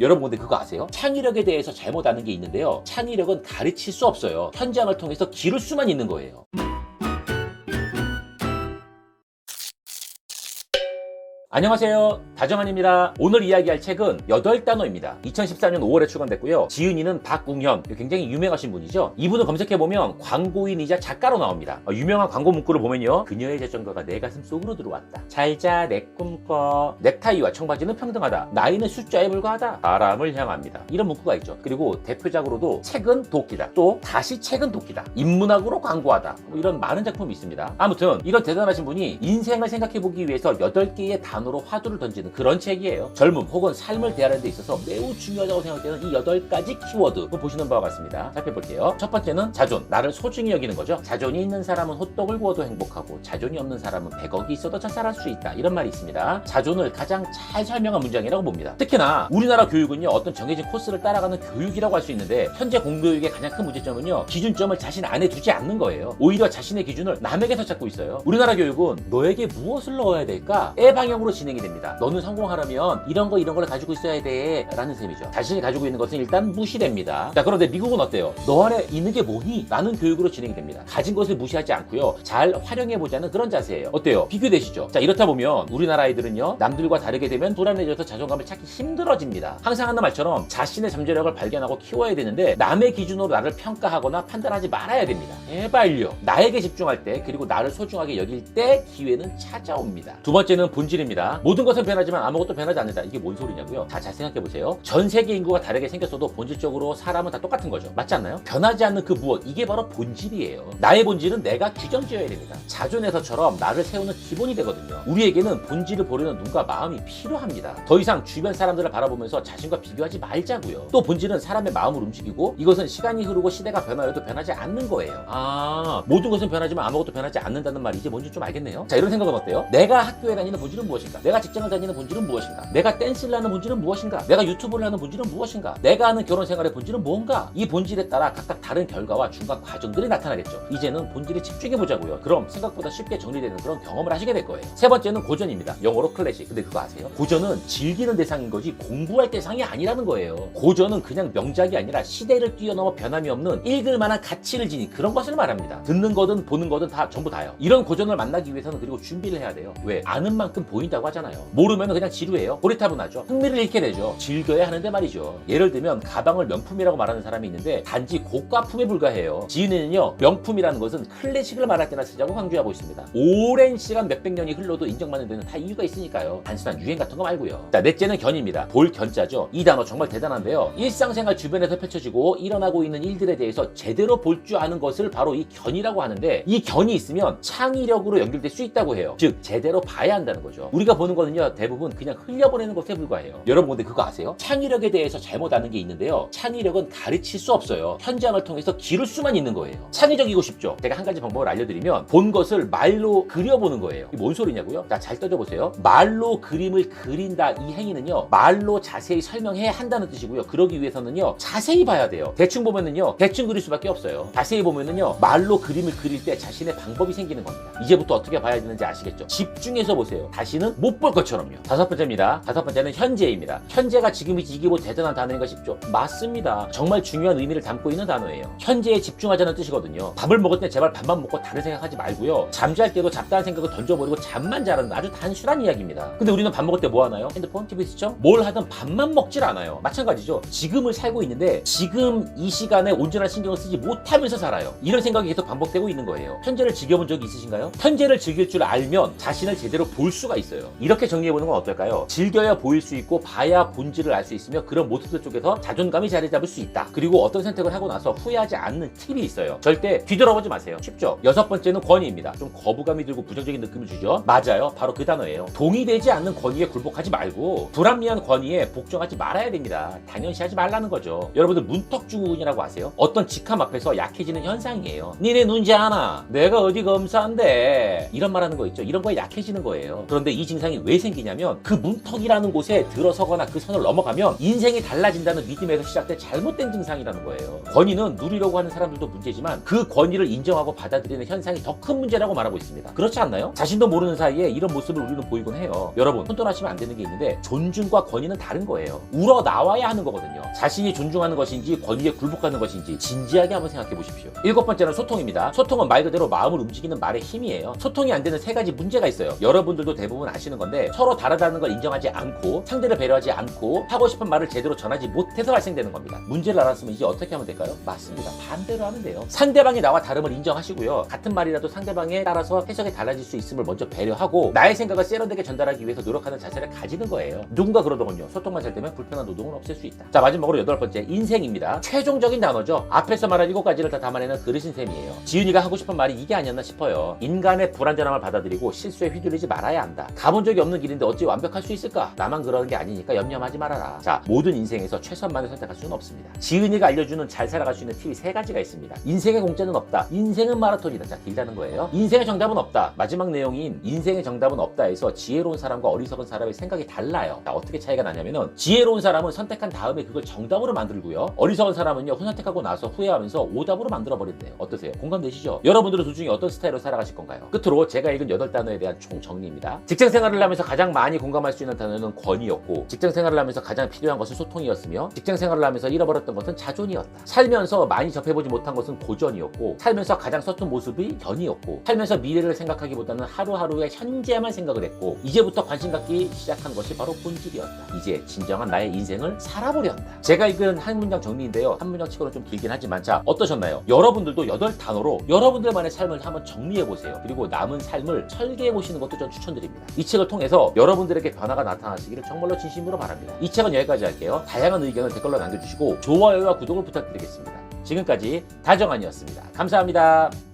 여러분 근데 그거 아세요? 창의력에 대해서 잘못 아는 게 있는데요. 창의력은 가르칠 수 없어요. 현장을 통해서 기를 수만 있는 거예요. 안녕하세요, 다정한입니다. 오늘 이야기할 책은 8단어입니다. 2014년 5월에 출간됐고요. 지은이는 박웅현, 굉장히 유명하신 분이죠. 이분을 검색해보면 광고인이자 작가로 나옵니다. 유명한 광고 문구를 보면요, 그녀의 재정가가 내 가슴 속으로 들어왔다. 잘자 내 꿈꿔. 넥타이와 청바지는 평등하다. 나이는 숫자에 불과하다. 사람을 향합니다. 이런 문구가 있죠. 그리고 대표작으로도 책은 도끼다. 또 다시 책은 도끼다. 인문학으로 광고하다. 이런 많은 작품이 있습니다. 아무튼 이런 대단하신 분이 인생을 생각해보기 위해서 8개의 단어로 화두를 던지는 그런 책이에요. 젊음 혹은 삶을 대하는 데 있어서 매우 중요하다고 생각되는 이 8가지 키워드 보시는 바와 같습니다. 살펴볼게요. 첫 번째는 자존, 나를 소중히 여기는 거죠. 자존이 있는 사람은 호떡을 구워도 행복하고 자존이 없는 사람은 100억이 있어도 자살할 수 있다. 이런 말이 있습니다. 자존을 가장 잘 설명한 문장이라고 봅니다. 특히나 우리나라 교육은요, 어떤 정해진 코스를 따라가는 교육이라고 할 수 있는데 현재 공교육의 가장 큰 문제점은요, 기준점을 자신 안에 두지 않는 거예요. 오히려 자신의 기준을 남에게서 찾고 있어요. 우리나라 교육은 너에게 무엇을 넣어야 될까?의 방향으로 진행이 됩니다. 너는 성공하려면 이런 걸 가지고 있어야 돼 라는 셈이죠. 자신이 가지고 있는 것은 일단 무시됩니다. 자, 그런데 미국은 어때요? 너 안에 있는 게 뭐니? 라는 교육으로 진행이 됩니다. 가진 것을 무시하지 않고요, 잘 활용해보자는 그런 자세예요. 어때요? 비교되시죠? 자, 이렇다 보면 우리나라 아이들은요, 남들과 다르게 되면 불안해져서 자존감을 찾기 힘들어집니다. 항상 하는 말처럼 자신의 잠재력을 발견하고 키워야 되는데 남의 기준으로 나를 평가하거나 판단하지 말아야 됩니다. 제발요. 나에게 집중할 때, 그리고 나를 소중하게 여길 때 기회는 찾아옵니다. 두 번째는 본질입니다. 모든 것은 변하지만 아무것도 변하지 않는다. 이게 뭔 소리냐고요? 자, 잘 생각해보세요. 전 세계 인구가 다르게 생겼어도 본질적으로 사람은 다 똑같은 거죠. 맞지 않나요? 변하지 않는 그 무엇, 이게 바로 본질이에요. 나의 본질은 내가 규정지어야 됩니다. 자존에서처럼 나를 세우는 기본이 되거든요. 우리에게는 본질을 보려는 눈과 마음이 필요합니다. 더 이상 주변 사람들을 바라보면서 자신과 비교하지 말자고요. 또 본질은 사람의 마음을 움직이고 이것은 시간이 흐르고 시대가 변화해도 변하지 않는 거예요. 모든 것은 변하지만 아무것도 변하지 않는다는 말이 이제 뭔지 좀 알겠네요. 자, 이런 생각은 어때요? 내가 학교에 다니는 본질은 무엇인가? 내가 직장을 다니는 본질은 무엇인가? 내가 댄스를 하는 본질은 무엇인가? 내가 유튜브를 하는 본질은 무엇인가? 내가 하는 결혼 생활의 본질은 뭔가? 이 본질에 따라 각각 다른 결과와 중간 과정들이 나타나겠죠. 이제는 본질에 집중해 보자고요. 그럼 생각보다 쉽게 정리되는 그런 경험을 하시게 될 거예요. 세 번째는 고전입니다. 영어로 클래식. 근데 그거 아세요? 고전은 즐기는 대상인 거지 공부할 대상이 아니라는 거예요. 고전은 그냥 명작이 아니라 시대를 뛰어넘어 변함이 없는 읽을 만한 가치를 지닌 그런 것을 말합니다. 듣는 거든 보는 거든 다 전부 다요. 이런 고전을 만나기 위해서는 그리고 준비를 해야 돼요. 왜? 아는 만큼 보인다고 하잖아요. 모르면 그냥 지루해요. 고리타분하죠. 흥미를 잃게 되죠. 즐겨야 하는데 말이죠. 예를 들면 가방을 명품이라고 말하는 사람이 있는데 단지 고가품에 불과해요. 지은이는요, 명품이라는 것은 클래식을 말할 때나 쓰자고 강조하고 있습니다. 오랜 시간 몇백 년이 흘러도 인정받는 데는 다 이유가 있으니까요. 단순한 유행 같은 거 말고요. 자, 넷째는 견입니다. 볼 견자죠. 이 단어 정말 대단한데요. 일상생활 주변에서 펼쳐지고 일어나고 있는 일들에 대해서 제대로 볼 줄 아는 것을 바로 이 견이라고 하는데, 이 견이 있으면 창의력으로 연결될 수 있다고 해요. 즉 제대로 봐야 한다는 거죠. 우리가 보는 거는요, 대부분 그냥 흘려보내는 것에 불과해요. 여러분 근데 그거 아세요? 창의력에 대해서 잘못 아는 게 있는데요. 창의력은 가르칠 수 없어요. 현장을 통해서 기를 수만 있는 거예요. 창의적이고 싶죠? 제가 한 가지 방법을 알려드리면 본 것을 말로 그려보는 거예요. 이게 뭔 소리냐고요? 자, 잘 떠져보세요. 말로 그림을 그린다, 이 행위는요, 말로 자세히 설명해야 한다는 뜻이고요. 그러기 위해서는요, 자세히 봐야 돼요. 대충 보면은요, 대충 그릴 수밖에 없어요. 자세히 보면은요, 말로 그림을 그릴 때 자신의 방법이 생기는 겁니다. 이제부터 어떻게 봐야 되는지 아시겠죠? 집중해서 보세요. 다시는 못 볼 것처럼요. 다섯 번째입니다. 다섯 번째는 현재입니다. 현재가 지금이지 이게 뭐 대단한 단어인가 싶죠? 맞습니다. 정말 중요한 의미를 담고 있는 단어예요. 현재에 집중하자는 뜻이거든요. 밥을 먹을 때 제발 밥만 먹고 다른 생각하지 말고요. 잠잘 때도 잡다한 생각을 던져버리고 잠만 자라는 아주 단순한 이야기입니다. 근데 우리는 밥 먹을 때 뭐 하나요? 핸드폰, TV 시청? 뭘 하든 밥만 먹질 않아요. 마찬가지죠. 지금을 살고 있는데 지금 이 시간에 온전한 신경을 쓰지 못하면서 살아요. 이런 생각이 계속 반복되고 있는 거예요. 현재를 즐겨본 적이 있으신가요? 현재를 즐길 줄 알면 자신을 제대로 볼 수가 있어요. 이렇게 정리해보는 건 어떨까요? 즐겨야 보일 수 있고 봐야 본질을 알 수 있으며 그런 모습들 쪽에서 자존감이 자리 잡을 수 있다. 그리고 어떤 선택을 하고 나서 후회하지 않는 팁이 있어요. 절대 뒤돌아보지 마세요. 쉽죠? 여섯 번째는 권위입니다. 좀 거부감이 들고 부정적인 느낌을 주죠? 맞아요. 바로 그 단어예요. 동의되지 않는 권위에 굴복하지 말고 불합리한 권위에 복종하지 말아야 됩니다. 당연시하지 말라는 거죠. 여러분들 문턱주의라고 아세요? 어떤 직함 앞에서 약해지는 현상이에요. 니네 눈지 않아? 내가 어디 검사인데? 이런 말하는 거 있죠? 이런 거에 약해지는 거예요. 그런데 이 증상이 왜 생기냐면 그 문턱이라는 곳에 들어서거나 그 선을 넘어가면 인생이 달라진다는 믿음에서 시작된 잘못된 증상이라는 거예요. 권위는 누리려고 하는 사람들도 문제지만 그 권위를 인정하고 받아들이는 현상이 더 큰 문제라고 말하고 있습니다. 그렇지 않나요? 자신도 모르는 사이에 이런 모습을 우리는 보이곤 해요. 여러분, 혼돈하시면 안 되는 게 있는데 존중과 권위는 다른 거예요. 우러나와야 하는 거거든요. 자신이 존중하는 것인지 권위에 굴복하는 것인지 진지하게 한번 생각해 보십시오. 7번째는 소통입니다. 소통은 말 그대로 마음을 움직이는 말의 힘이에요. 소통이 안 되는 3가지 문제가 있어요. 여러분들도 대부분 아시는 건데 서로 다르다는 걸 인정하지 않고 상대를 배려하지 않고 하고 싶은 말을 제대로 전하지 못해서 발생되는 겁니다. 문제를 알았으면 이제 어떻게 하면 될까요? 맞습니다. 반대로 하면 돼요. 상대방이 나와 다름을 인정하시고요. 같은 말이라도 상대방에 따라서 해석이 달라질 수 있음을 먼저 배려하고 나의 생각을 세련되게 전달하기 위해서 노력하는 자세를 가지는 거예요. 누군가 그러더군요. 소통만 잘 되면 불편한 노동은 없앨 수 있다. 자, 마지막으로 8번째, 인생입니다. 최종적인 단어죠. 앞에서 말한 7가지를 다 담아내는 그릇인 셈이에요. 지은이가 하고 싶은 말이 이게 아니었나 싶어요. 인간의 불완전함을 받아들이고 실수에 휘둘리지 말아야 한다. 가본 적이 없는 길인데 어찌 완벽할 수 있을까? 나만 그러는 게 아니니까 염려하지 말아라. 자, 모든 인생에서 최선만을 선택할 수는 없습니다. 지은이가 알려주는 잘 살아갈 수 있는 팁이 3가지가 있습니다. 인생의 공짜는 없다. 인생은 마라톤이다. 자, 길다는 거예요. 인생의 정답은 없다. 마지막 내용인 인생의 정답은 없다에서 지혜로운 사람과 어리석은 사람의 생각이 달라요. 자, 어떻게 차이가 나냐면은 지혜로운 사람은 선택한 다음에 그걸 정답으로 만들고요. 어리석은 사람은요, 선택하고 나서 후회하면서 오답으로 만들어 버린대요. 어떠세요? 공감되시죠? 여러분들은 둘 중에 어떤 스타일로 살아가실 건가요? 끝으로 제가 읽은 8단어에 대한 총 정리입니다. 직장 생활을 하면서 가장 많이 공감할 수 있는 단어는 권위였고, 직장 생활을 하면서 가장 필요한 것은 소통이었으며, 직장 생활을 하면서 잃어버렸던 것은 자존이었다. 살면서 많이 접해보지 못한 것은 고전이었고, 살면서 가장 서툰 모습이 견이었고, 살면서 미래를 생각하기보다는 하루하루의 현재만 생각을 했고, 이제부터 관심 갖기 시작한 것이 바로 본질이었다. 이제 진정한 나의 인생을 살아보려 한다. 제가 읽은 한 문장 정리인데요. 한 문장 치고는 좀 길긴 하지만, 자, 어떠셨나요? 여러분들도 8단어로 여러분들만의 삶을 한번 정리해보세요. 그리고 남은 삶을 설계해보시는 것도 전 추천드립니다. 이 책을 통해서 여러분들에게 변화가 나타나시기를 정말로 진심으로 바랍니다. 이 책은 여기까지 할게요. 다양한 의견을 댓글로 남겨주시고 좋아요와 구독을 부탁드리겠습니다. 지금까지 다정한이었습니다. 감사합니다.